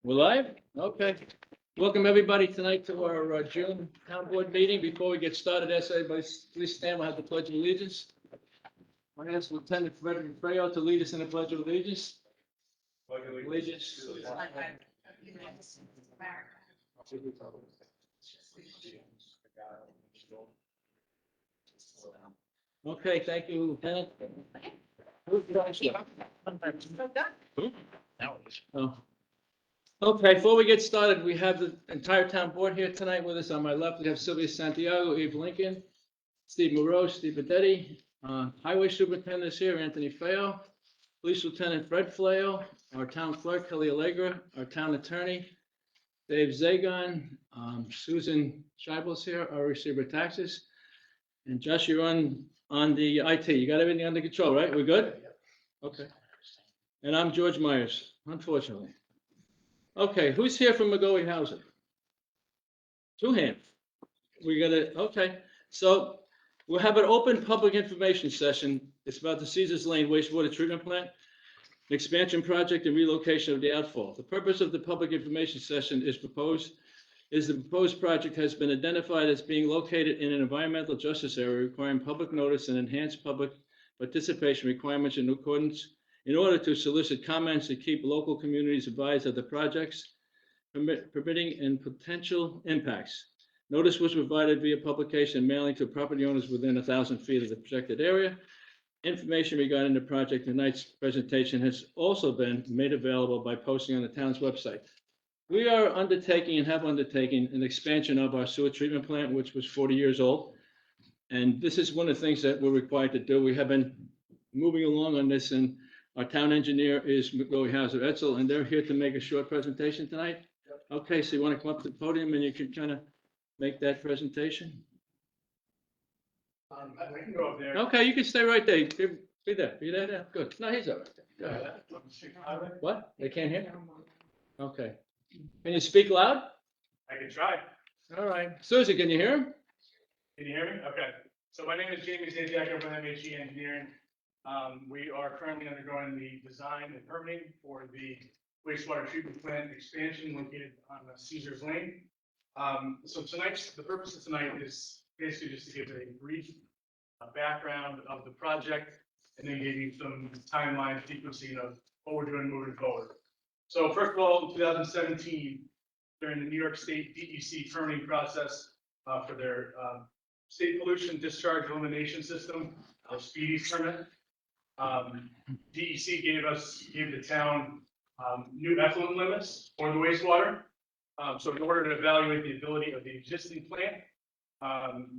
We're live? Okay. Welcome, everybody, tonight to our June town board meeting. Before we get started, everybody, please stand. We'll have the pledge of allegiance. I ask Lieutenant Frederick Freyo to lead us in the pledge of allegiance. Pledge of allegiance to the flag of the United States of America. Okay, thank you, Lieutenant. Oh. Okay, before we get started, we have the entire town board here tonight with us. On my left, we have Sylvia Santiago, Eve Lincoln, Steve Moreau, Steve Bedetti, Highway Superintendent is here, Anthony Feo, Police Lieutenant Fred Fleo, our town clerk, Kelly Allegra, our town attorney, Dave Zagon, Susan Scheibel's here, our receiver of taxes, and Josh, you're on the IT. You got everything under control, right? We're good? Okay. And I'm George Myers, unfortunately. Okay, who's here from McGoey Housing? Two hands. Okay. So we'll have an open public information session. It's about the Caesars Lane wastewater treatment plant, an expansion project and relocation of the outfall. The purpose of the public information session is the proposed project has been identified as being located in an environmental justice area requiring public notice and enhanced public participation requirements in accordance in order to solicit comments and keep local communities advised of the projects, permitting and potential impacts. Notice was provided via publication and mailing to property owners within 1,000 feet of the projected area. Information regarding the project, tonight's presentation has also been made available by posting on the town's website. We are undertaking and have undertaken an expansion of our sewer treatment plant, which was 40 years old. And this is one of the things that we're required to do. We have been moving along on this, and our town engineer is McGoey Hauser Etzel, and they're here to make a short presentation tonight. Okay, so you want to come up to the podium and you can kind of make that presentation? I can go up there. Okay, you can stay right there. Be there. Be there now. Good. No, he's up there. What? They can't hear? Okay. Can you speak loud? I can try. All right. Susan, can you hear him? Can you hear me? Okay. So my name is Jamie Zajac with MHE Engineering. We are currently undergoing the design and permitting for the wastewater treatment plant expansion located on Caesars Lane. So the purpose of tonight is basically just to give a brief background of the project and then give you some timeline sequencing of what we're doing moving forward. So first of all, in 2017, during the New York State DEC permitting process for their state pollution discharge elimination system, or SPEEDY permit, DEC gave the town new effluent limits for the wastewater. So in order to evaluate the ability of the existing plant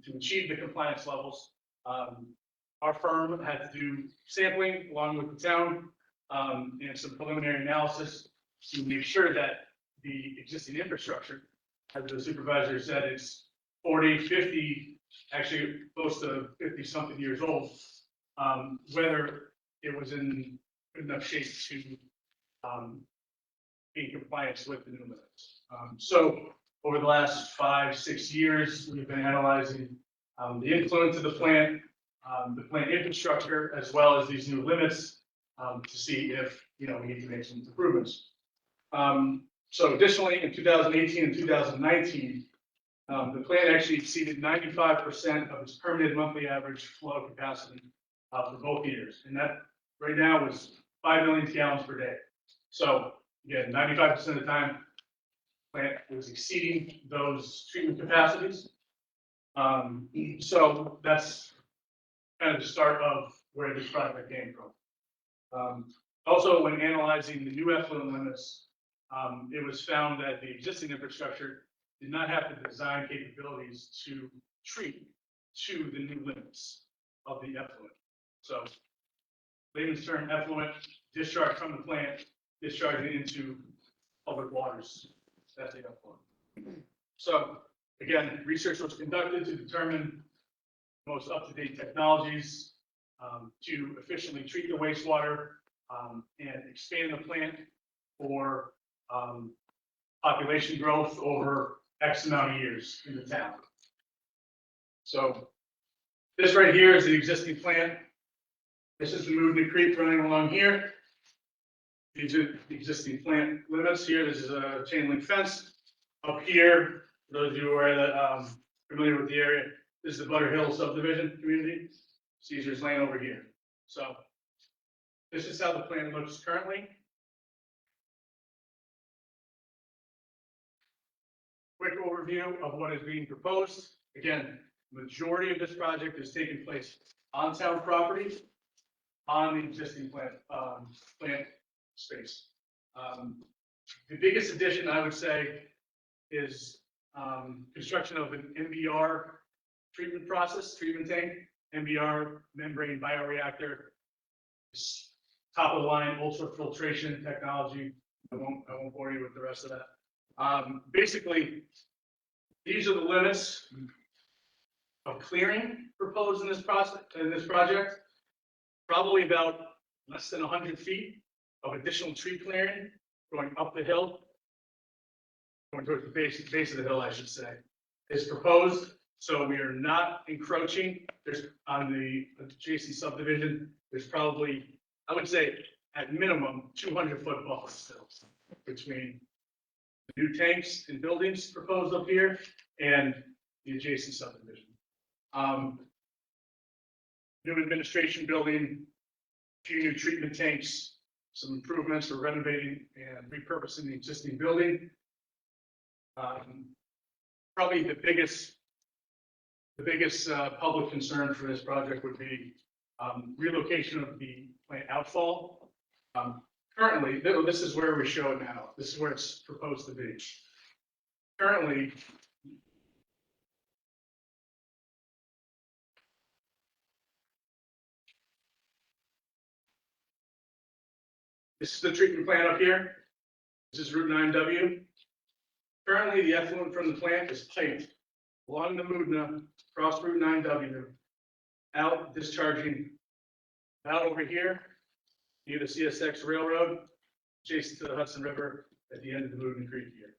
to achieve the compliance levels, our firm had to do sampling along with the town and some preliminary analysis to make sure that the existing infrastructure, as the supervisor said, it's 40, 50, actually close to 50 something years old, whether it was in good enough shape to be in compliance with the new limits. So over the last 5-6 years, we've been analyzing the influence of the plant infrastructure, as well as these new limits to see if we need to make some improvements. So additionally, in 2018 and 2019, the plant actually exceeded 95% of its permitted monthly average flow capacity for both years, and that right now was 5 million gallons per day. So again, 95% of the time, plant was exceeding those treatment capacities. So that's kind of the start of where this project came from. Also, when analyzing the new effluent limits, it was found that the existing infrastructure did not have the design capabilities to treat to the new limits of the effluent. So, layman's term, effluent discharge from the plant, discharging into public waters. That's the effluent. So, again, research was conducted to determine the most up-to-date technologies to efficiently treat the wastewater and expand the plant for population growth over X amount of years in the town. So this right here is the existing plant. This is the Movement Creek running along here. These are the existing plant limits here. This is a chain link fence. Up here, for those of you who are familiar with the area, this is the Butter Hill subdivision community. Caesar's Lane over here. So this is how the plan looks currently. Quick overview of what is being proposed. Again, majority of this project is taking place on town property, on the existing plant space. The biggest addition, I would say, is construction of an MBR treatment tank, MBR membrane bioreactor. It's top of the line ultrafiltration technology. I won't bore you with the rest of that. Basically, these are the limits of clearing proposed in this project. Probably about less than 100 feet of additional tree clearing going up the hill, going towards the base of the hill, I should say, is proposed. So we are not encroaching. There's on the adjacent subdivision, there's probably, I would say, at minimum 200-foot buffer still between the new tanks and buildings proposed up here and the adjacent subdivision. New administration building, a few new treatment tanks, some improvements for renovating and repurposing the existing building. Probably the biggest public concern for this project would be relocation of the plant outfall. Currently, this is where we show it now. This is where it's proposed to be. Currently, this is the treatment plant up here. This is Route 9W. Currently, the effluent from the plant is piped along the Moodna, across Route 9W, out discharging out over here near the CSX Railroad, adjacent to the Hudson River at the end of the Moodna Creek here.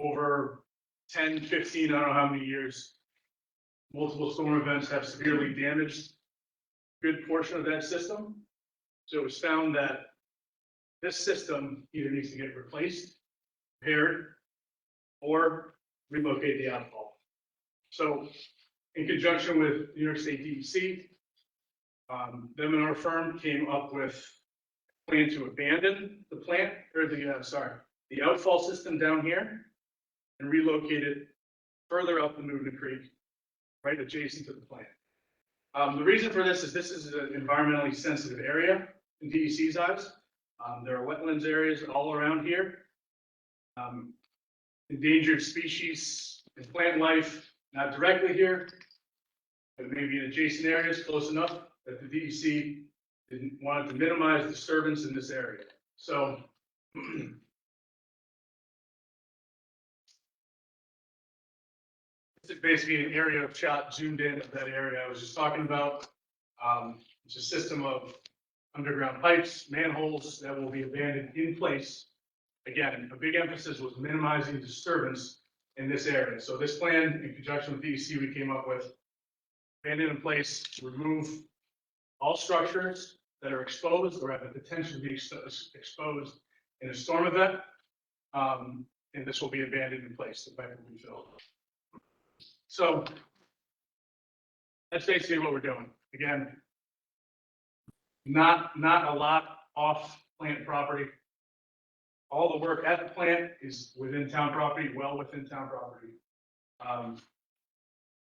Over 10, 15, I don't know how many years, multiple storm events have severely damaged a good portion of that system. So it was found that this system either needs to get replaced, repaired, or relocate the outfall. So in conjunction with New York State DEC, them and our firm came up with a plan to abandon the plant, or the outfall system down here and relocate it further up the Moodna Creek, right adjacent to the plant. The reason for this is an environmentally sensitive area in DEC's eyes. There are wetlands areas all around here. Endangered species and plant life, not directly here, but maybe in adjacent areas close enough that the DEC didn't want to minimize disturbance in this area. So this is basically an area of shot zoomed in of that area I was just talking about. It's a system of underground pipes, manholes that will be abandoned in place. Again, a big emphasis was minimizing disturbance in this area. So this plan, in conjunction with DEC, we came up with abandon in place, remove all structures that are exposed or have the potential to be exposed in a storm event. And this will be abandoned in place. The pipe will be filled. So that's basically what we're doing. Again, not a lot off plant property. All the work at the plant is within town property, well within town property.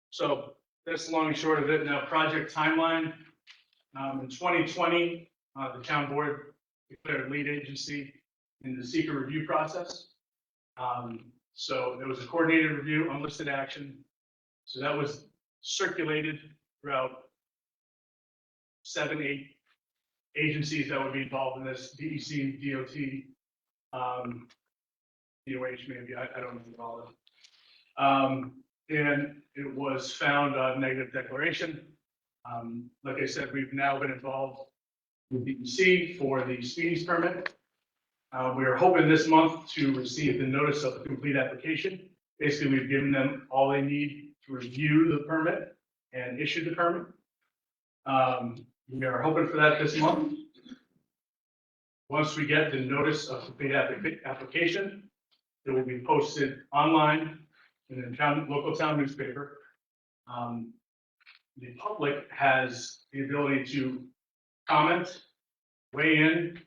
So that's the long and short of it. Now, project timeline. In 2020, the town board declared lead agency in the seeker review process. So there was a coordinated review, unlisted action. So that was circulated throughout 7, 8 agencies that would be involved in this: DEC, DOT, DOH, maybe, I don't know all of them. And it was found a negative declaration. Like I said, we've now been involved with DEC for the speedies permit. We are hoping this month to receive the notice of the complete application. Basically, we've given them all they need to review the permit and issue the permit. We are hoping for that this month. Once we get the notice of complete application, it will be posted online in the local town newspaper. The public has the ability to comment, weigh in,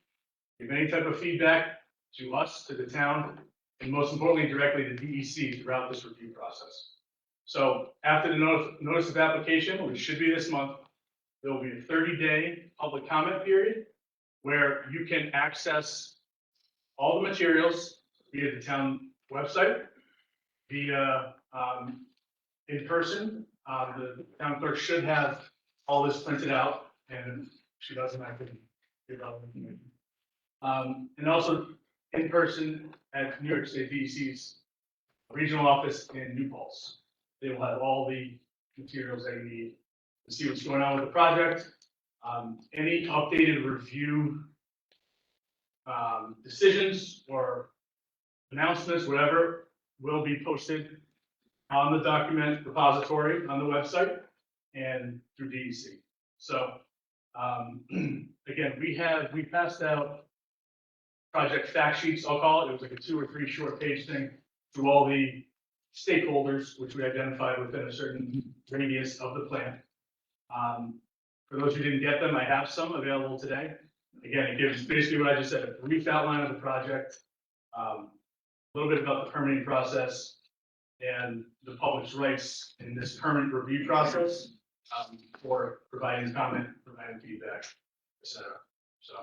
give any type of feedback to us, to the town, and most importantly, directly to DEC throughout this review process. So after the notice of application, which should be this month, there will be a 30-day public comment period where you can access all the materials via the town website, via in person. The town clerk should have all this printed out, and she doesn't have to give out information. And also in person at New York State DEC's regional office in New Paltz. They will have all the materials that you need to see what's going on with the project. Any updated review decisions or announcements, whatever, will be posted on the document repository on the website and through DEC. So again, we passed out project fact sheets, I'll call it. It was like a 2 or 3 short page thing to all the stakeholders, which we identified within a certain radius of the plan. For those who didn't get them, I have some available today. Again, it gives basically what I just said, a brief outline of the project, a little bit about the permitting process and the public's rights in this permit review process, for providing comment, providing feedback, etc. So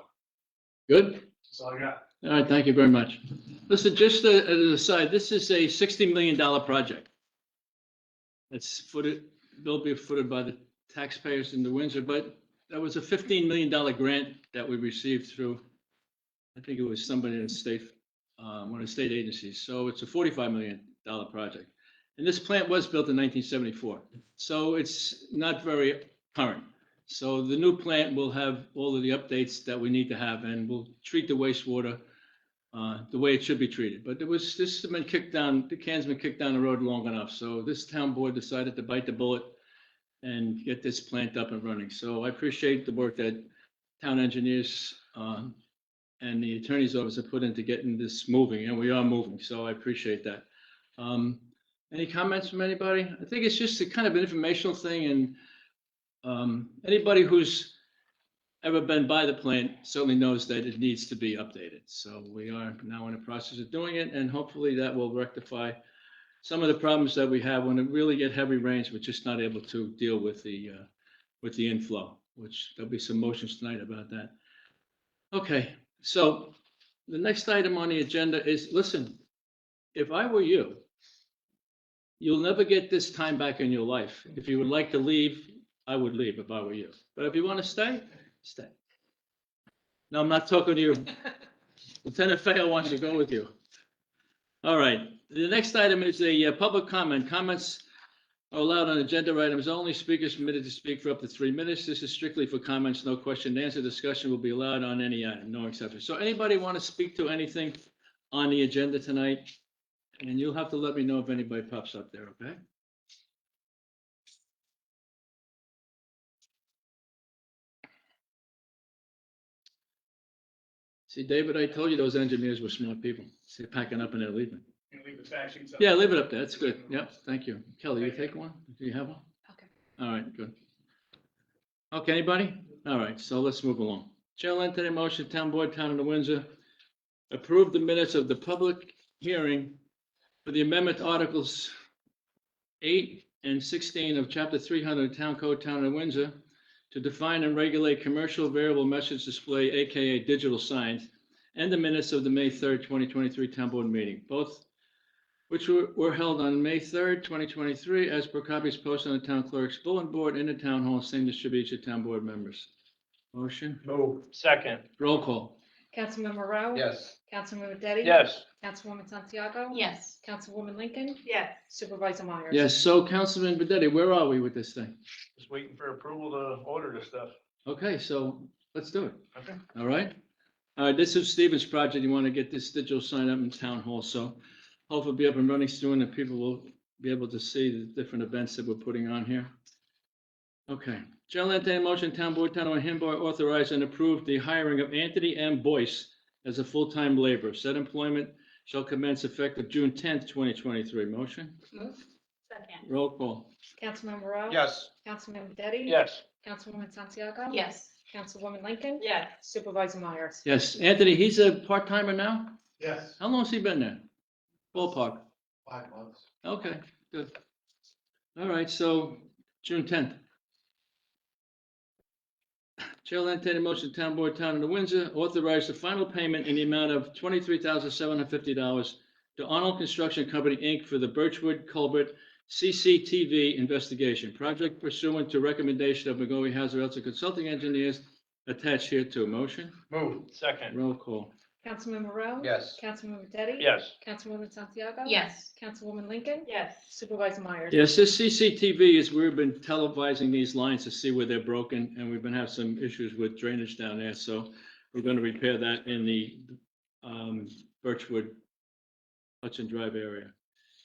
Good. that's all I got. All right, thank you very much. Listen, just as an aside, this is a $60 million project. It's will be footed by the taxpayers in the Windsor, but that was a $15 million grant that we received through, I think it was somebody in the state, one of the state agencies. So it's a $45 million project. And this plant was built in 1974. So it's not very current. So the new plant will have all of the updates that we need to have, and we'll treat the wastewater the way it should be treated. But this has been kicked down, the can's been kicked down the road long enough. So this town board decided to bite the bullet and get this plant up and running. So I appreciate the work that town engineers and the attorney's office have put into getting this moving, and we are moving. So I appreciate that. Any comments from anybody? I think it's just a kind of informational thing, and anybody who's ever been by the plant certainly knows that it needs to be updated. So we are now in the process of doing it, and hopefully that will rectify some of the problems that we have when it really get heavy rains. We're just not able to deal with the inflow, which there'll be some motions tonight about that. Okay, so the next item on the agenda is, listen, if I were you, you'll never get this time back in your life. If you would like to leave, I would leave if I were you. But if you want to stay, stay. No, I'm not talking to you. Lieutenant Fayol wants to go with you. All right. The next item is a public comment. Comments are allowed on agenda items only. Speakers permitted to speak for up to 3 minutes. This is strictly for comments, no question and answer. Discussion will be allowed on any item, no exception. So anybody want to speak to anything on the agenda tonight? And you'll have to let me know if anybody pops up there, okay? See, David, I told you those engineers were smart people. They're packing up and they're leaving. Can you leave the fact sheets up? Yeah, leave it up there. That's good. Yep, thank you. Kelly, you take one? Do you have one? Okay. All right, good. Okay, anybody? All right, so let's move along. Chair will entertain a motion, Town Board, Town of Windsor, approve the minutes of the public hearing for the amendment to Articles 8 and 16 of Chapter 300 Town Code, Town of Windsor, to define and regulate commercial variable message display, AKA digital signs, and the minutes of the May 3rd, 2023 Town Board meeting, both which were held on May 3rd, 2023, as per copies posted on the Town Clerk's Bulletin Board in the Town Hall, same distributed to Town Board members. Motion? Move. Second. Roll call. Councilmember Rowe? Yes. Councilmember Detti? Yes. Councilwoman Santiago? Yes. Councilwoman Lincoln? Yes. Supervisor Myers? Yes, so Councilman Bedetti, where are we with this thing? Just waiting for approval to order the stuff. Okay, so let's do it. Okay. All right. All right, this is Stephen's project. You want to get this digital sign up in Town Hall, so hopefully it'll be up and running soon and people will be able to see the different events that we're putting on here. Okay. Chair will entertain a motion, Town Board, Town of Hinbar, authorize and approve the hiring of Anthony M. Boyce as a full-time laborer. Said employment shall commence effective June 10th, 2023. Motion? Move. Second. Roll call. Councilmember Rowe? Yes. Councilmember Detti? Yes. Councilwoman Santiago? Yes. Councilwoman Lincoln? Yes. Supervisor Myers? Yes. Anthony, he's a part-timer now? Yes. How long has he been there? Ballpark. 5 months. Okay, good. All right, so June 10th. Chair will entertain a motion, Town Board, Town of Windsor, authorize the final payment in the amount of $23,750 to Arnold Construction Company, Inc. for the Birchwood Culvert CCTV investigation project pursuant to recommendation of McGoey Hazard Consulting Engineers attached here to motion. Move. Second. Roll call. Councilmember Rowe? Yes. Councilmember Detti? Yes. Councilwoman Santiago? Yes. Councilwoman Lincoln? Yes. Supervisor Myers? Yes, this CCTV is, we've been televising these lines to see where they're broken, and we've been having some issues with drainage down there, so we're gonna repair that in the Birchwood Hudson Drive area.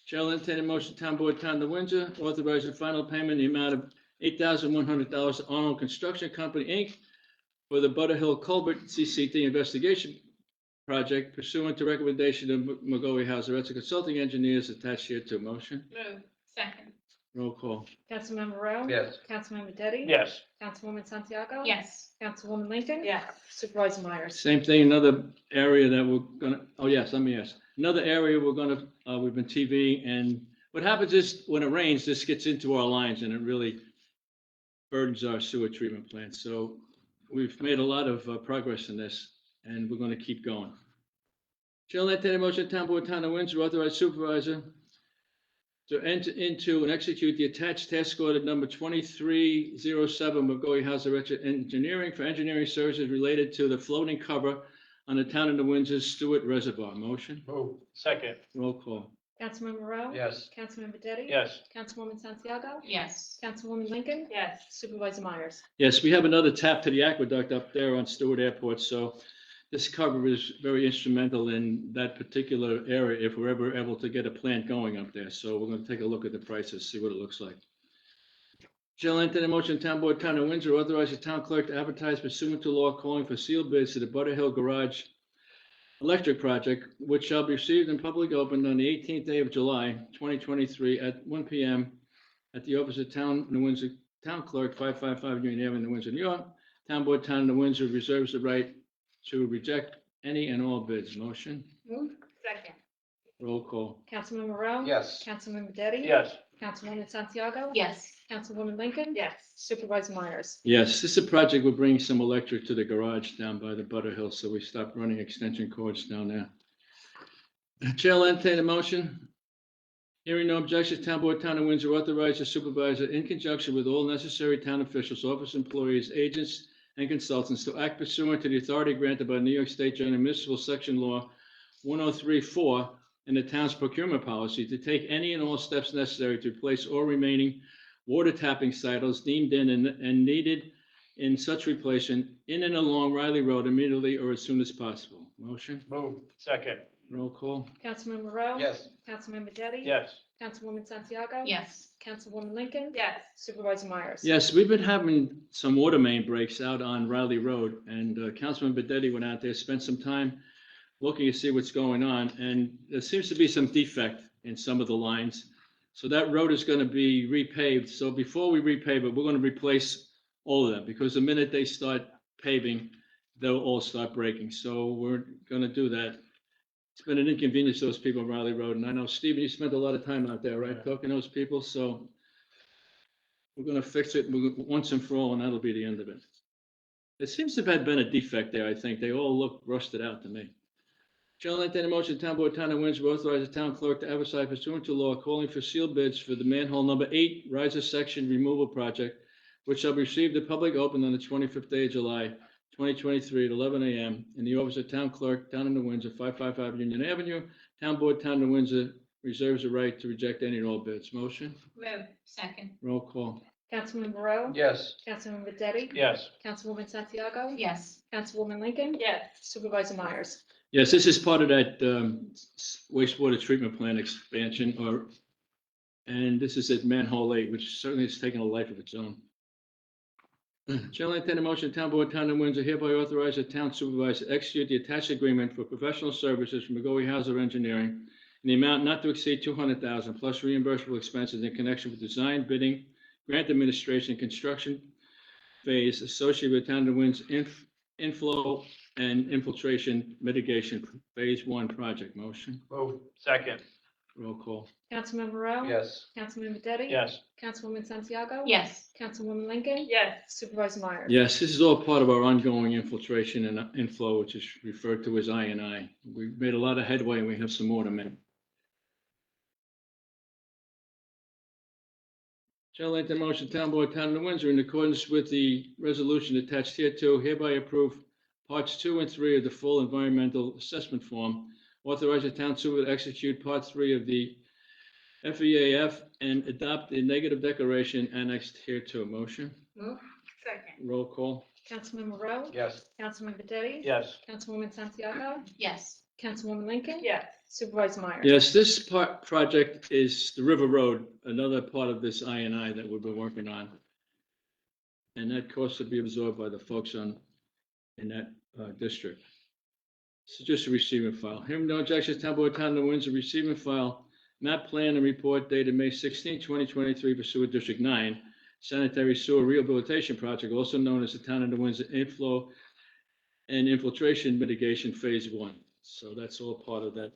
Chair will entertain a motion, Town Board, Town of Windsor, authorize the final payment in the amount of $8,100 to Arnold Construction Company, Inc. for the Butter Hill Culvert CCT investigation project pursuant to recommendation of McGoey Hauser Consulting Engineers attached here to motion. Move. Second. Roll call. Councilmember Rowe? Yes. Councilmember Detti? Yes. Councilwoman Santiago? Yes. Councilwoman Lincoln? Yes. Supervisor Myers? Same thing, another area that we're gonna, oh yes, let me ask. Another area we're gonna, we've been TV, and what happens is when it rains, this gets into our lines and it really burdens our sewer treatment plant. So we've made a lot of progress in this, and we're gonna keep going. Chair will entertain a motion, Town Board, Town of Windsor, authorize supervisor to enter into and execute the attached task order number 2307 McGoey Hauser Engineering for engineering services related to the floating cover on the Town of Windsor Stewart Reservoir. Motion? Move. Second. Roll call. Councilmember Rowe? Yes. Councilmember Detti? Yes. Councilwoman Santiago? Yes. Councilwoman Lincoln? Yes. Supervisor Myers? Yes, we have another tap to the aqueduct up there on Stewart Airport, so this cover is very instrumental in that particular area if we're ever able to get a plant going up there. So we're going to take a look at the prices, see what it looks like. Chair will entertain a motion, Town Board, Town of Windsor, authorize the town clerk to advertise pursuant to law calling for sealed bids to the Butter Hill Garage Electric Project, which shall be received and publicly opened on the 18th day of July, 2023 at 1 p.m. at the office of Town of Windsor Town Clerk, 555 Union Avenue, Windsor, New York. Town Board, Town of Windsor reserves the right to reject any and all bids. Motion? Move. Second. Roll call. Councilmember Rowe? Yes. Councilmember Detti? Yes. Councilwoman Santiago? Yes. Councilwoman Lincoln? Yes. Supervisor Myers? Yes, this is a project will bring some electric to the garage down by the Butter Hill, so we stopped running extension cords down there. Chair will entertain a motion. Hearing no objections, Town Board, Town of Windsor authorize the supervisor in conjunction with all necessary town officials, office employees, agents, and consultants to act pursuant to the authority granted by New York State General Municipal Section Law 103-4 and the town's procurement policy to take any and all steps necessary to replace all remaining water tapping silos deemed in and needed in such replacement in and along Riley Road immediately or as soon as possible. Motion? Move. Second. Roll call. Councilmember Rowe? Yes. Councilmember Detti? Yes. Councilwoman Santiago? Yes. Councilwoman Lincoln? Yes. Supervisor Myers? Yes, we've been having some water main breaks out on Riley Road, and Councilman Bedetti went out there, spent some time looking to see what's going on, and there seems to be some defect in some of the lines. So that road is going to be repaved. So before we repave it, we're going to replace all of them, because the minute they start paving, they'll all start breaking. So we're going to do that. It's been an inconvenience to those people on Riley Road, and I know, Stephen, you spent a lot of time out there, right, Yeah. talking to those people, so we're gonna fix it once and for all, and that'll be the end of it. It seems to have been a defect there, I think. They all look rusted out to me. Chair will entertain a motion, Town Board, Town of Windsor, authorize the town clerk to advertise pursuant to law calling for sealed bids for the manhole number 8 riser section removal project, which shall be received at public open on the 25th day of July, 2023 at 11 a.m. in the office of Town Clerk, Town of Windsor, 555 Union Avenue. Town Board, Town of Windsor reserves the right to reject any and all bids. Motion? Move. Second. Roll call. Councilmember Rowe? Yes. Councilmember Detti? Yes. Councilwoman Santiago? Yes. Councilwoman Lincoln? Yes. Supervisor Myers? Yes, this is part of that wastewater treatment plant expansion, and this is at manhole 8, which certainly has taken a life of its own. Chair will entertain a motion, Town Board, Town of Windsor hereby authorize the town supervisor to execute the attached agreement for professional services from McGoey Hauser Engineering in the amount not to exceed $200,000 plus reimbursable expenses in connection with design, bidding, grant administration, construction phase associated with Town of Windsor inflow and infiltration mitigation phase 1 project. Motion. Move. Second. Roll call. Councilmember Rowe? Yes. Councilmember Detti? Yes. Councilwoman Santiago? Yes. Councilwoman Lincoln? Yes. Supervisor Myers? Yes, this is all part of our ongoing infiltration and inflow, which is referred to as I&I. We've made a lot of headway and we have some more to make. Chair will entertain a motion, Town Board, Town of Windsor, in accordance with the resolution attached hereto, hereby approve parts 2 and 3 of the full environmental assessment form. Authorize the town supervisor to execute part 3 of the FEAF and adopt the negative declaration annexed hereto. Motion. Move. Second. Roll call. Councilmember Rowe? Yes. Councilmember Detti? Yes. Councilwoman Santiago? Yes. Councilwoman Lincoln? Yes. Supervisor Myers? Yes, this project is the River Road, another part of this I&I that we've been working on. And that cost will be absorbed by the folks in that district. So just a receiving file. Hearing no objections, Town Board, Town of Windsor, receiving file, map plan and report dated May 16, 2023 for Sewer District 9, sanitary sewer rehabilitation project, also known as the Town of Windsor inflow and infiltration mitigation phase 1. So that's all part of that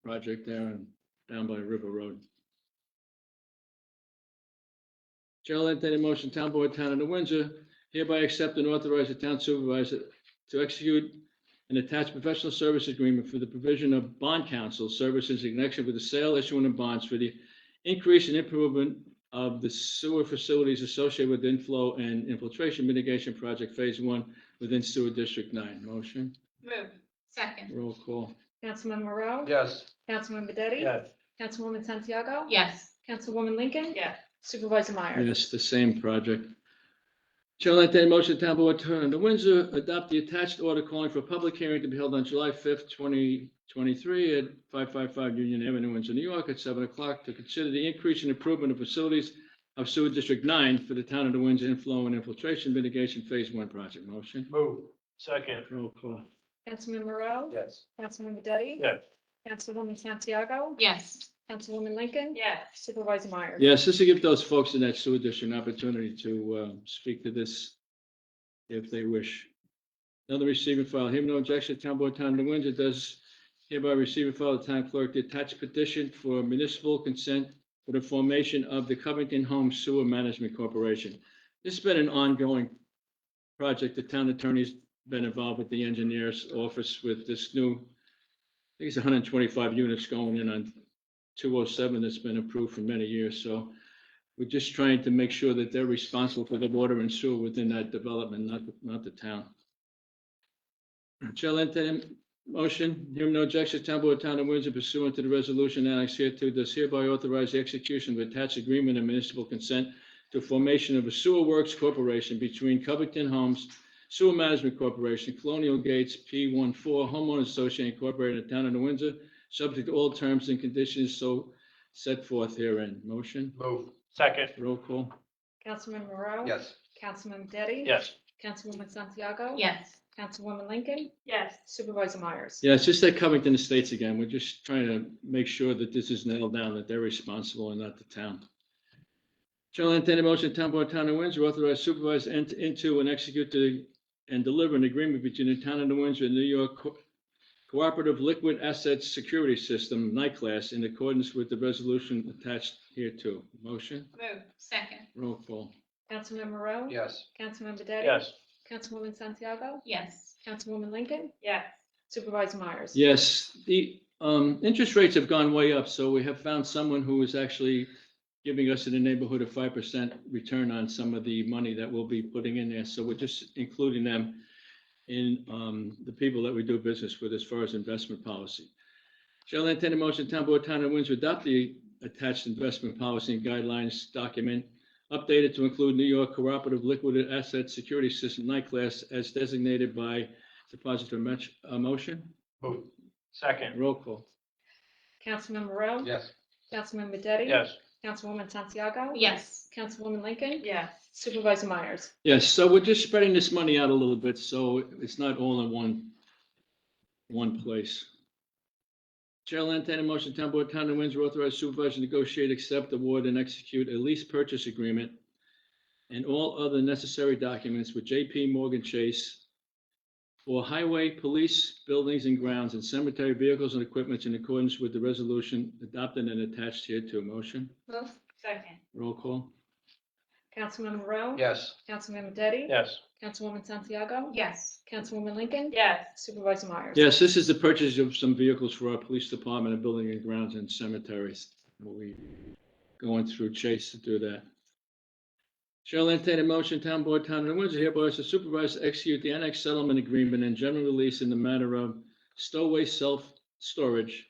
project there and down by River Road. Chair will entertain a motion, Town Board, Town of Windsor, hereby accept and authorize the town supervisor to execute an attached professional service agreement for the provision of bond counsel services in connection with the sale, issuing of bonds for the increase and improvement of the sewer facilities associated with inflow and infiltration mitigation project phase 1 within Sewer District 9. Motion. Move. Second. Roll call. Councilmember Rowe? Yes. Councilmember Detti? Yes. Councilwoman Santiago? Yes. Councilwoman Lincoln? Yes. Supervisor Myers? Yes, the same project. Chair will entertain a motion, Town Board, Town of Windsor, adopt the attached order calling for a public hearing to be held on July 5th, 2023 at 555 Union Avenue, Windsor, New York at 7 o'clock to consider the increase and improvement of facilities of Sewer District 9 for the Town of Windsor inflow and infiltration mitigation phase 1 project. Motion. Move. Second. Roll call. Councilmember Rowe? Yes. Councilmember Detti? Yes. Councilwoman Santiago? Yes. Councilwoman Lincoln? Yes. Supervisor Myers? Yes, this will give those folks in that sewer district an opportunity to speak to this if they wish. Another receiving file. Hearing no objection, Town Board, Town of Windsor does hereby receive and file the town clerk the attached petition for municipal consent for the formation of the Covington Home Sewer Management Corporation. This has been an ongoing project. The town attorney's been involved with the engineer's office with this new, I think it's 125 units going in on 207 that's been approved for many years. So we're just trying to make sure that they're responsible for the water and sewer within that development, not the town. Chair will entertain a motion. Hearing no objection, Town Board, Town of Windsor pursuant to the resolution annexed hereto does hereby authorize the execution of attached agreement and municipal consent to formation of a sewer works corporation between Covington Homes Sewer Management Corporation, Colonial Gates P14 Homeowners Association Incorporated in the Town of Windsor, subject to all terms and conditions so set forth herein. Motion. Move. Second. Roll call. Councilmember Rowe? Yes. Councilmember Detti? Yes. Councilwoman Santiago? Yes. Councilwoman Lincoln? Yes. Supervisor Myers? Yeah, it's just that Covington Estates again. We're just trying to make sure that this is nailed down, that they're responsible and not the town. Chair will entertain a motion, Town Board, Town of Windsor, authorize supervisor to enter into and execute and deliver an agreement between the Town of Windsor and New York Cooperative Liquid Assets Security System, NICLAS, in accordance with the resolution attached hereto. Motion. Move. Second. Roll call. Councilmember Rowe? Yes. Councilmember Detti? Yes. Councilwoman Santiago? Yes. Councilwoman Lincoln? Yes. Supervisor Myers? Yes, the interest rates have gone way up, so we have found someone who is actually giving us in the neighborhood of 5% return on some of the money that we'll be putting in there. So we're just including them in the people that we do business with as far as investment policy. Shall I entertain a motion, Town Board, Town of Windsor adopt the attached investment policy and guidelines document updated to include New York Cooperative Liquid Asset Security System, NICLAS, as designated by depository. Motion. Move. Second. Roll call. Councilmember Rowe? Yes. Councilmember Detti? Yes. Councilwoman Santiago? Yes. Councilwoman Lincoln? Yes. Supervisor Myers? Yes, so we're just spreading this money out a little bit, so it's not all in one place. Chair will entertain a motion, Town Board, Town of Windsor, authorize supervisor to negotiate, accept, award, and execute a lease purchase agreement and all other necessary documents with J.P. Morgan Chase for highway, police, buildings and grounds, and cemetery vehicles and equipment in accordance with the resolution adopted and attached here to a motion. Move. Second. Roll call. Councilman Rowe? Yes. Councilman Detti? Yes. Councilwoman Santiago? Yes. Councilwoman Lincoln? Yes. Supervisor Myers? Yes, this is the purchase of some vehicles for our police department and building and grounds and cemeteries. We going through Chase to do that. Shall entertain a motion, Town Board, Town of Windsor, hereby as the supervisor to execute the annex settlement agreement and general release in the matter of Stowaway Self-Storage,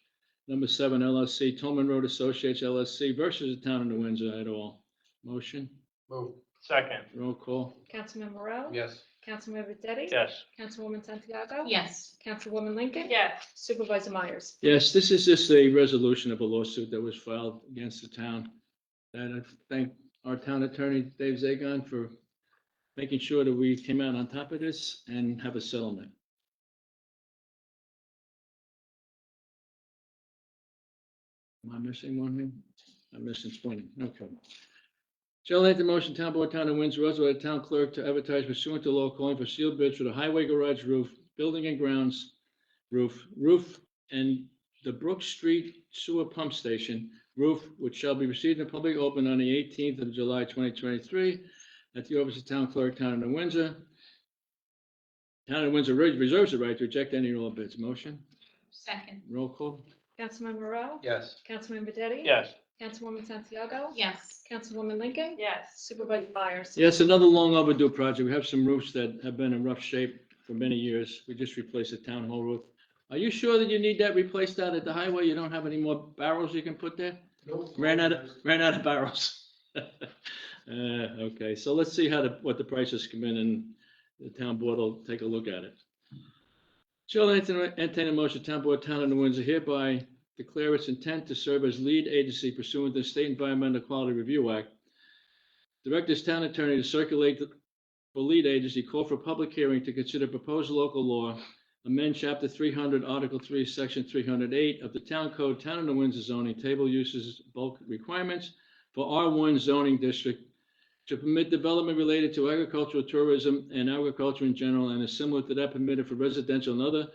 number 7 LLC, Tolman Road Associates LLC versus the Town of New Windsor et al. Motion, Move. Second. roll call. Councilman Rowe? Yes. Councilman Detti? Yes. Councilwoman Santiago? Yes. Councilwoman Lincoln? Yes. Supervisor Myers? Yes, this is just a resolution of a lawsuit that was filed against the town. And I thank our town attorney, Dave Zagon, for making sure that we came out on top of this and have a settlement. Am I missing one here? I'm missing 20. Okay. Shall I make the motion, Town Board, Town of Windsor, authorize the town clerk to advertise pursuant to law calling for sealed bids for the highway garage roof, building and grounds roof, and the Brook Street Sewer Pump Station roof, which shall be received in public open on the 18th of July, 2023, at the office of Town Clerk, Town of Windsor. Town of Windsor reserves the right to reject any and all bids. Motion, Second. roll call. Councilman Rowe? Yes. Councilman Detti? Yes. Councilwoman Santiago? Yes. Councilwoman Lincoln? Yes. Supervisor Myers? Yes, another long overdue project. We have some roofs that have been in rough shape for many years. We just replaced the town hall roof. Are you sure that you need that replaced out at the highway? You don't have any more barrels you can put there? Nope. Ran out of barrels. Okay, so let's see what the prices come in, and the town board will take a look at it. Shall entertain a motion, Town Board, Town of New Windsor hereby declare its intent to serve as lead agency pursuant to the State Environmental Quality Review Act. Direct this town attorney to circulate for lead agency, call for a public hearing to consider proposed local law, amend Chapter 300, Article 3, Section 308 of the Town Code, Town of New Windsor zoning, table uses, bulk requirements for R1 zoning district to permit development related to agricultural tourism and agriculture in general, and is similar to that permitted for residential and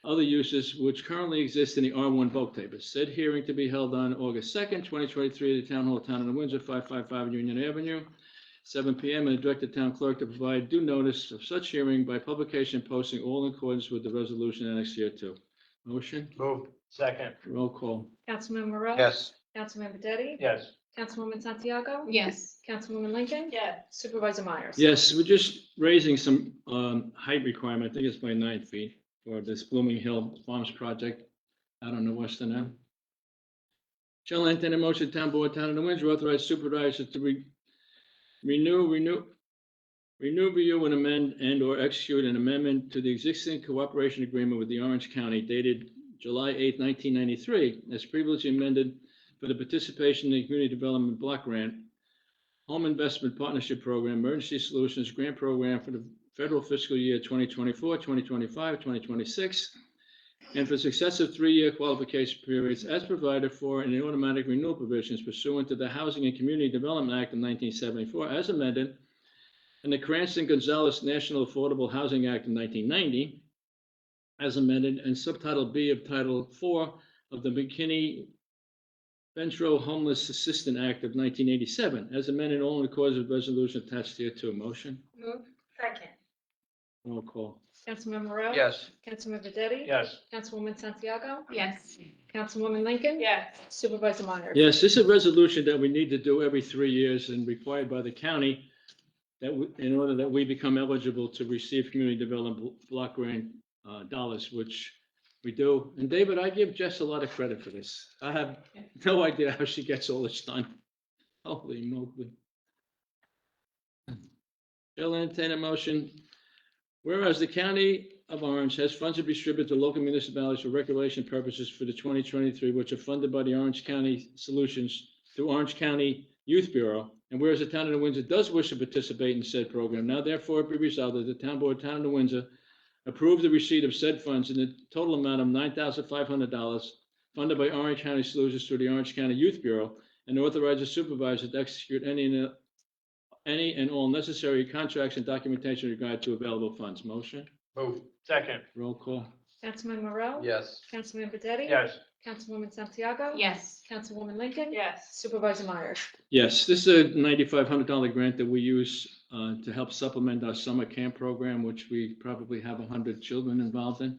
other uses which currently exist in the R1 bulk table. Said hearing to be held on August 2nd, 2023, at the Town Hall, Town of New Windsor, 555 Union Avenue, 7 p.m. and direct the town clerk to provide due notice of such hearing by publication posting all in accordance with the resolution annexed here too. Motion, Move. Second. roll call. Councilman Rowe? Yes. Councilman Detti? Yes. Councilwoman Santiago? Yes. Councilwoman Lincoln? Yes. Supervisor Myers? Yes, we're just raising some height requirement. I think it's by 9 feet for this Blooming Hill Farms project out on the western end. Shall entertain a motion, Town Board, Town of New Windsor, authorize supervisor to renew, review, and amend and/or execute an amendment to the existing cooperation agreement with the Orange County dated July 8, 1993, as previously amended for the participation in the Community Development Block Grant, Home Investment Partnership Program, Emergency Solutions Grant Program for the federal fiscal year 2024, 2025, 2026, and for successive 3-year qualification periods as provided for in the automatic renewal provisions pursuant to the Housing and Community Development Act of 1974, as amended, and the Cranston-Gonzalez National Affordable Housing Act of 1990, as amended, and Subtitle B of Title IV of the McKinney-Ventro Homeless Assistance Act of 1987, as amended, all in accordance with resolution attached here to a motion. Move. Second. Roll call. Councilman Rowe? Yes. Councilman Detti? Yes. Councilwoman Santiago? Yes. Councilwoman Lincoln? Yes. Supervisor Myers? Yes, this is a resolution that we need to do every 3 years and required by the county in order that we become eligible to receive community development block grant dollars, which we do. And David, I give Jess a lot of credit for this. I have no idea how she gets all this done. Holy moly. Shall entertain a motion. Whereas the County of Orange has funds to be distributed to local municipalities for recreation purposes for the 2023, which are funded by the Orange County Solutions to Orange County Youth Bureau. And whereas the town of New Windsor does wish to participate in said program, now therefore be resolved that the town board, town of New Windsor, approve the receipt of said funds in the total amount of $9,500 funded by Orange County Solutions through the Orange County Youth Bureau, and authorize the supervisor to execute any and all necessary contracts and documentation regard to available funds. Motion? Move. Second. Roll call. Councilman Moreau. Yes. Councilman Bedetti. Yes. Councilwoman Santiago. Yes. Councilwoman Lincoln. Yes. Supervisor Myers. Yes, this is a $9,500 grant that we use to help supplement our summer camp program, which we probably have 100 children involved in.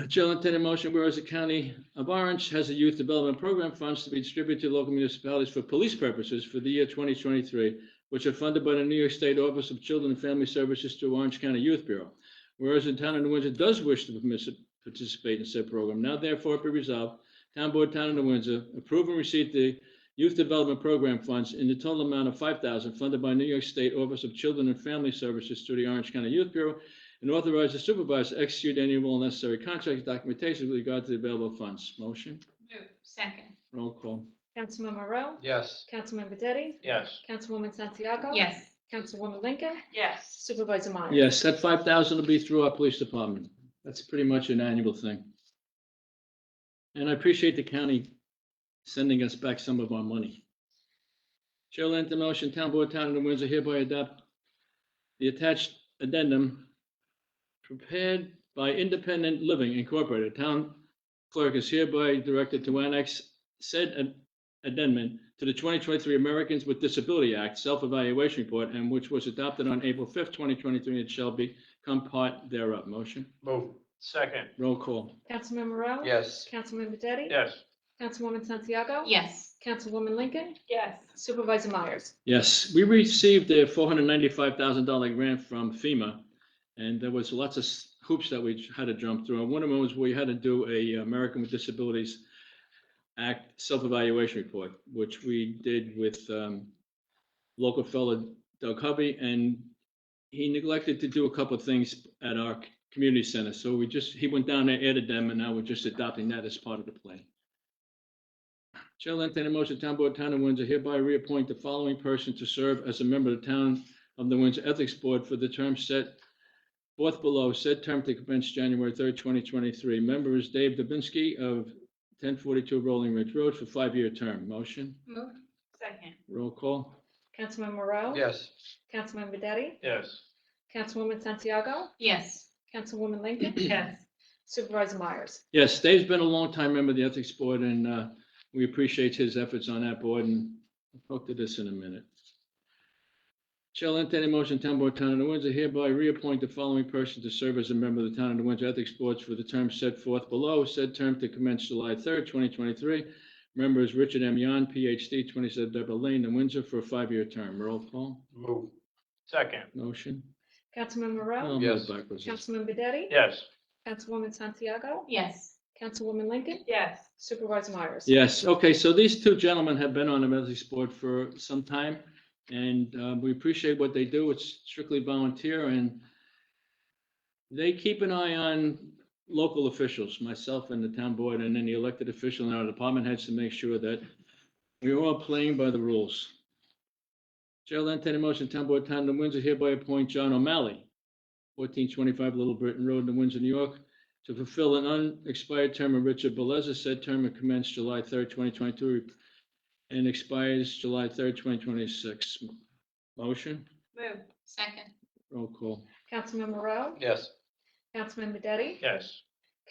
Chair will entertain a motion, whereas the County of Orange has a youth development program funds to be distributed to local municipalities for police purposes for the year 2023, which are funded by the New York State Office of Children and Family Services through Orange County Youth Bureau. Whereas the town of New Windsor does wish to participate in said program, now therefore be resolved, Town Board, Town of New Windsor, approve and receive the Youth Development Program funds in the total amount of $5,000 funded by New York State Office of Children and Family Services through the Orange County Youth Bureau, and authorize the supervisor to execute any and all necessary contract documentation with regard to the available funds. Motion? Move. Second. Roll call. Councilman Moreau. Yes. Councilman Bedetti. Yes. Councilwoman Santiago. Yes. Councilwoman Lincoln. Yes. Supervisor Myers. Yes, that $5,000 will be through our police department. That's pretty much an annual thing. And I appreciate the county sending us back some of our money. Chair will enter motion, Town Board, Town of New Windsor hereby adopt the attached addendum prepared by Independent Living Incorporated. Town clerk is hereby directed to annex said addendum to the 2023 Americans with Disability Act Self-Evaluation Report, and which was adopted on April 5th, 2023, and shall become part thereof. Motion? Move. Second. Roll call. Councilman Moreau. Yes. Councilman Bedetti. Yes. Councilwoman Santiago. Yes. Councilwoman Lincoln. Yes. Supervisor Myers. Yes, we received a $495,000 grant from FEMA, and there was lots of hoops that we had to jump through. And one of them was we had to do a American with Disabilities Act self-evaluation report, which we did with local fellow Doug Hovey, and he neglected to do a couple of things at our community center. So he went down there, added them, and now we're just adopting that as part of the plan. Chair will entertain a motion, Town Board, Town of Windsor hereby reappoint the following person to serve as a member of the Town of the Windsor Ethics Board for the term set forth below, said term to commence January 3rd, 2023. Member is Dave Dubinsky of 1042 Rolling Ridge Road for 5-year term. Motion? Move. Second. Roll call. Councilman Moreau. Yes. Councilman Bedetti. Yes. Councilwoman Santiago. Yes. Councilwoman Lincoln. Yes. Supervisor Myers. Yes, Dave's been a long-time member of the Ethics Board, and we appreciate his efforts on that board, and I'll talk to this in a minute. Chair will entertain a motion, Town Board, Town of New Windsor hereby reappoint the following person to serve as a member of the Town of New Windsor Ethics Board for the term set forth below, said term to commence July 3rd, 2023. Member is Richard M. Yan, PhD, 27 Deborah Lane, New Windsor, for a 5-year term. Roll call. Move. Second. Motion. Councilman Moreau. I'll move Yes. backwards. Councilman Bedetti. Yes. Councilwoman Santiago. Yes. Councilwoman Lincoln. Yes. Supervisor Myers. Yes, okay, so these two gentlemen have been on the Ethics Board for some time, and we appreciate what they do. It's strictly volunteer, and they keep an eye on local officials, myself and the town board, and then the elected official and our department heads to make sure that we're all playing by the rules. Chair will entertain a motion, Town Board, Town of New Windsor hereby appoint John O'Malley, 1425 Little Britain Road, New Windsor, New York, to fulfill an unexpired term of Richard Beleza. Said term will commence July 3rd, 2022, and expires July 3rd, 2026. Motion? Move. Second. Roll call. Councilman Moreau. Yes. Councilman Bedetti. Yes.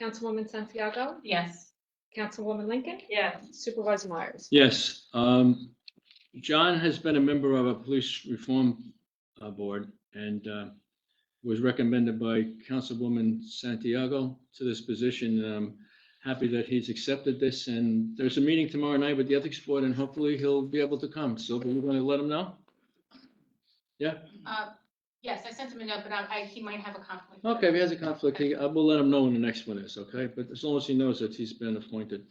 Councilwoman Santiago. Yes. Councilwoman Lincoln. Yes. Supervisor Myers. Yes, John has been a member of a police reform board, and was recommended by Councilwoman Santiago to this position. I'm happy that he's accepted this, and there's a meeting tomorrow night with the Ethics Board, and hopefully he'll be able to come. So we're going to let him know? Yeah? Yes, I sent him a note, but he might have a conflict. Okay, if he has a conflict, we'll let him know when the next one is, okay? But as long as he knows that he's been appointed.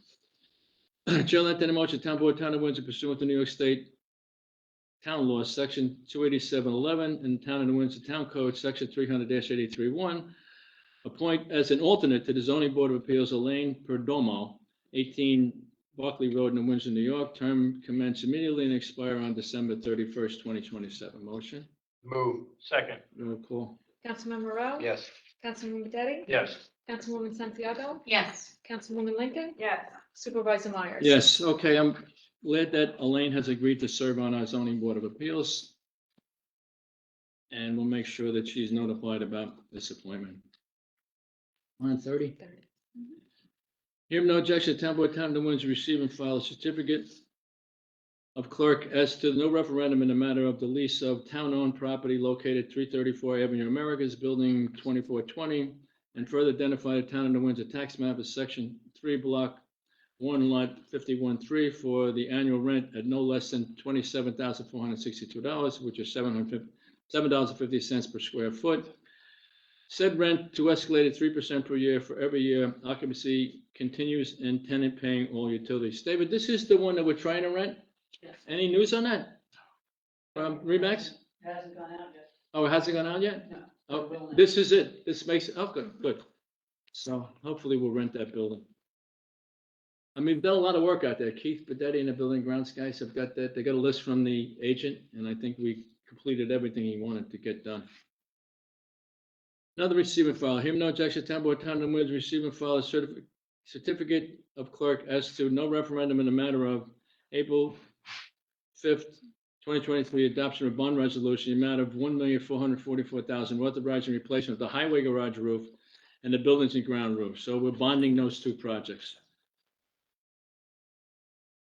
Chair will entertain a motion, Town Board, Town of Windsor, pursuant to New York State Town Law, Section 28711, and Town of New Windsor Town Code, Section 300-831, appoint as an alternate to the Zoning Board of Appeals Elaine Perdomo, 18 Barclay Road in Windsor, New York. Term commence immediately and expire on December 31st, 2027. Motion? Move. Second. Roll call. Councilmember Rowe? Yes. Councilman Detti? Yes. Councilwoman Santiago? Yes. Councilwoman Lincoln? yes, Supervisor Myers? Yes, okay, I'm glad that Elaine has agreed to serve on our zoning board of appeals. And we'll make sure that she's notified about this appointment. Line 30. Hearing no objection, Town Board, Town of Windsor receive and file a certificate of clerk as to no referendum in the matter of the lease of town-owned property located 334 Avenue Americas, Building 2420, and further identify the Town of New Windsor tax map as Section 3, Block 1, Lot 51-3 for the annual rent at no less than $27,462, which is $7.50 per square foot. Said rent to escalate at 3% per year for every year occupancy continues and tenant paying all utilities. David, this is the one that we're trying to rent? yes. Any news on that? From Remax? Hasn't gone out yet. Oh, it hasn't gone out yet? No. Oh, this is it. This makes, oh, good, good. So hopefully we'll rent that building. I mean, we've done a lot of work out there. Keith Bedetti and the building grounds guys have got that. They got a list from the agent, and I think we completed everything he wanted to get done. Another receiving file. Hearing no objection, Town Board, Town of Windsor receiving file a certificate of clerk as to no referendum in the matter of April 5th, 2023, adoption of bond resolution, the amount of $1,444,000, authorizing replacement of the highway garage roof and the buildings and ground roof. So we're bonding those two projects.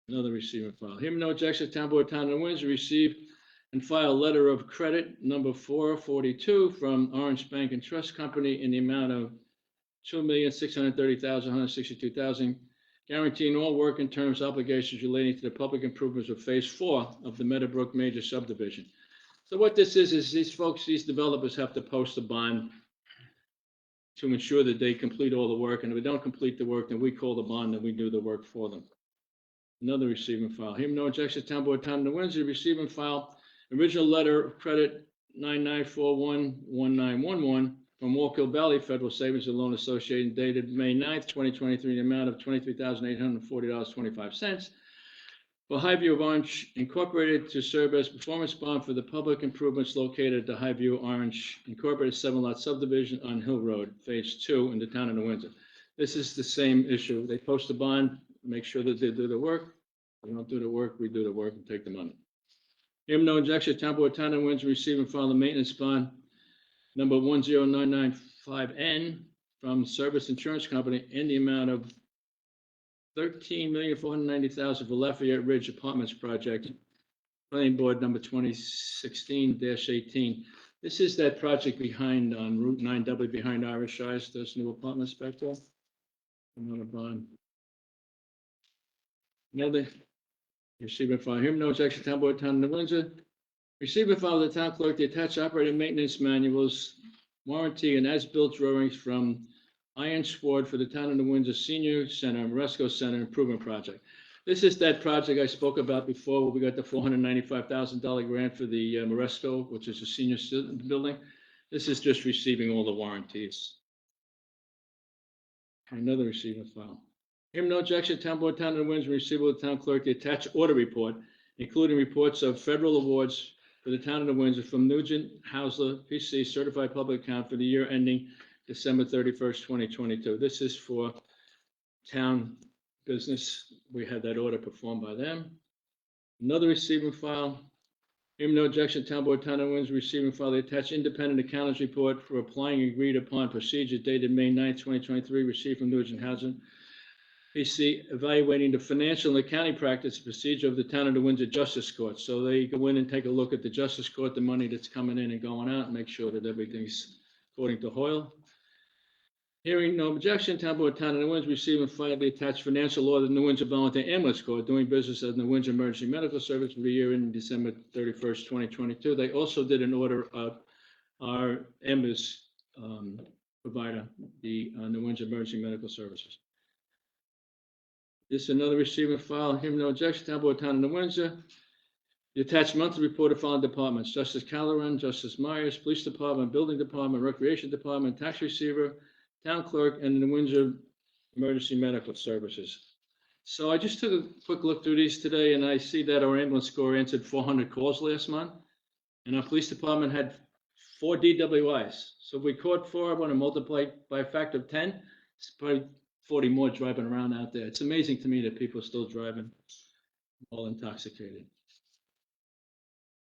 Another receiving file. Hearing no objection, Town Board, Town of Windsor receive and file a letter of credit number 442 from Orange Bank and Trust Company in the amount of $2,630,162, guaranteeing all work and terms obligations relating to the public improvements of Phase 4 of the Meadowbrook Major Subdivision. So what this is these folks, these developers have to post a bond to ensure that they complete all the work, and if they don't complete the work, then we call the bond and we do the work for them. Another receiving file. Hearing no objection, Town Board, Town of Windsor receive and file original letter of credit 99411911 from Wallkill Valley Federal Savings and Loan Association dated May 9th, 2023, the amount of $23,840.25 for Highview of Orange Incorporated to serve as performance bond for the public improvements located at the Highview Orange Incorporated 7-lot subdivision on Hill Road, Phase 2 in the Town of New Windsor. This is the same issue. They post a bond, make sure that they do the work. If they don't do the work, we do the work and take the money. Hearing no objection, Town Board, Town of Windsor receive and file the maintenance bond number 10995N from Service Insurance Company in the amount of $13,490,000 for Lafayette Ridge Apartments Project, Planning Board number 2016-18. This is that project behind on Route 9W behind Irish Eyes, those new apartments back there. Another bond. Another. Receive and file. Hearing no objection, Town Board, Town of New Windsor. Receive and file the town clerk the attached operating maintenance manuals, warranty, and as-built drawings from Iron Sword for the Town of New Windsor Senior Center, Moresco Center Improvement Project. This is that project I spoke about before, where we got the $495,000 grant for the Moresco, which is a senior building. This is just receiving all the warranties. Another receiving file. Hearing no objection, Town Board, Town of New Windsor, receive with the town clerk the attached order report, including reports of federal awards for the Town of New Windsor from Nugent Hausler, PC, Certified Public Account for the year ending December 31st, 2022. This is for town business. We had that order performed by them. Another receiving file. Hearing no objection, Town Board, Town of New Windsor, receiving file the attached independent accountant's report for applying agreed upon procedure dated May 9th, 2023, received from Nugent Hausler. PC evaluating the financial and accounting practice procedure of the Town of New Windsor Justice Court. So they go in and take a look at the Justice Court, the money that's coming in and going out, and make sure that everything's according to Hoyle. Hearing no objection, Town Board, Town of New Windsor, receive and file the attached financial order of the New Windsor Volunteer Ambulance Corps doing business as the New Windsor Emergency Medical Service for the year ending December 31st, 2022. They also did an order of our ambulance provider, the New Windsor Emergency Medical Services. This is another receiving file. Hearing no objection, Town Board, Town of New Windsor. The attached monthly report of following departments: Justice Calderon, Justice Myers, Police Department, Building Department, Recreation Department, Tax Receiver, Town Clerk, and the New Windsor Emergency Medical Services. So I just took a quick look through these today, and I see that our ambulance corps answered 400 calls last month. And our police department had 4 DWIs. So if we caught 4, I want to multiply by a factor of 10. It's probably 40 more driving around out there. It's amazing to me that people are still driving all intoxicated.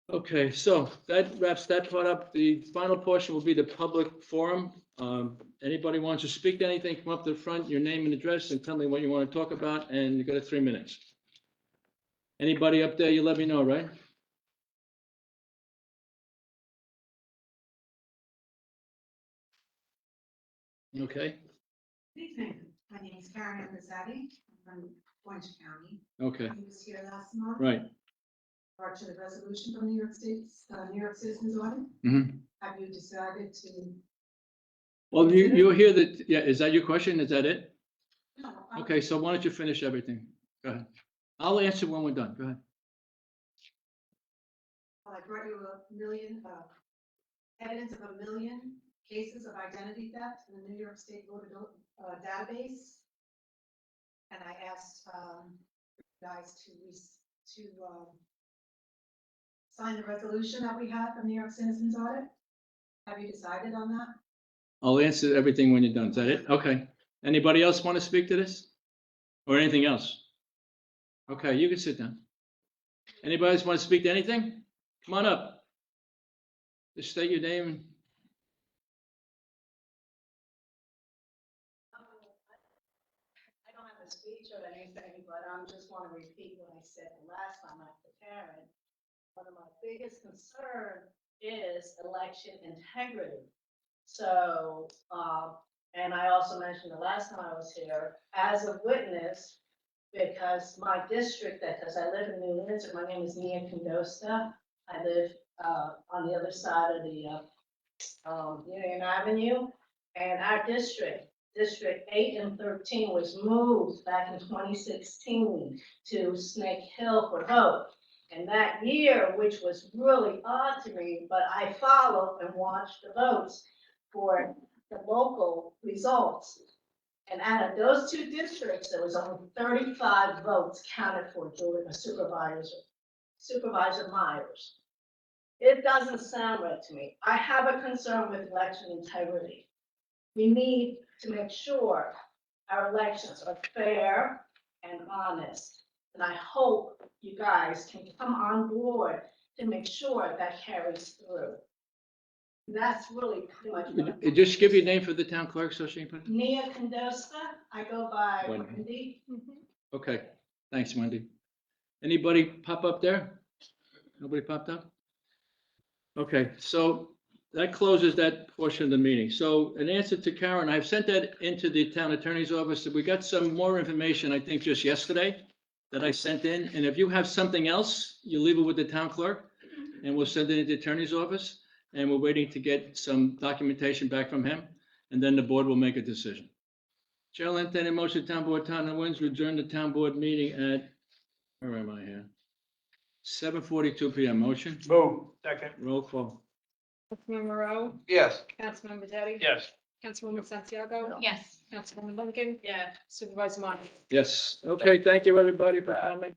Okay, so that wraps that part up. The final portion will be the public forum. Anybody wants to speak to anything, come up to the front, your name and address, and tell me what you want to talk about, and you got 3 minutes. Anybody up there, you let me know, right? Okay, Good evening. My name is Karen Amazzetti. I'm from Orange County. okay, I was here last month. right. Prior to the resolution from New York State's, New York Citizens Audit. Mhm. Have you decided to? Well, you hear that, yeah, is that your question? Is that it? No. Okay, so why don't you finish everything? Go ahead. I'll answer when we're done. Go ahead. I brought you evidence of 1 million cases of identity theft in the New York State voter database. And I asked, you guys to sign the resolution that we have from New York Citizens Audit. Have you decided on that? I'll answer everything when you're done. Is that it? Okay. Anybody else want to speak to this? Or anything else? Okay, you can sit down. Anybody else want to speak to anything? Come on up. Just state your name. I don't have a speech or anything, but I just want to repeat what I said the last time I prepared. One of my biggest concern is election integrity. So, and I also mentioned the last time I was here, as a witness, because my district, because I live in New Windsor, my name is Nia Condosta. I live on the other side of the Union Avenue, and our district, District 8 and 13 was moved back in 2016 to Snake Hill for vote. And that year, which was really odd to me, but I followed and watched the votes for the local results. And out of those 2 districts, there was only 35 votes counted for Supervisor Myers. It doesn't sound right to me. I have a concern with election integrity. We need to make sure our elections are fair and honest. And I hope you guys can come on board to make sure that carries through. That's really pretty much what I'm. Just give your name for the town clerk so she can put it. Nia Condosta, I go by Wendy. Wendy. Okay, thanks, Wendy. Anybody pop up there? Nobody popped up? Okay, so that closes that portion of the meeting. So in answer to Karen, I've sent that into the town attorney's office. We got some more information, I think, just yesterday that I sent in. And if you have something else, you leave it with the town clerk and we'll send it into the attorney's office. And we're waiting to get some documentation back from him. And then the board will make a decision. Chair will entertain a motion, Town Board, Town of Windsor, adjourn the town board meeting at, where am I here? 7:42 PM. Motion, Move. Second. roll call. Councilmember Moreau, Yes. Councilmember Detti. Yes. Councilwoman Santiago. Yes. Councilwoman Lincoln. Yeah. Supervisor Myers. Yes, okay, thank you, everybody, for coming.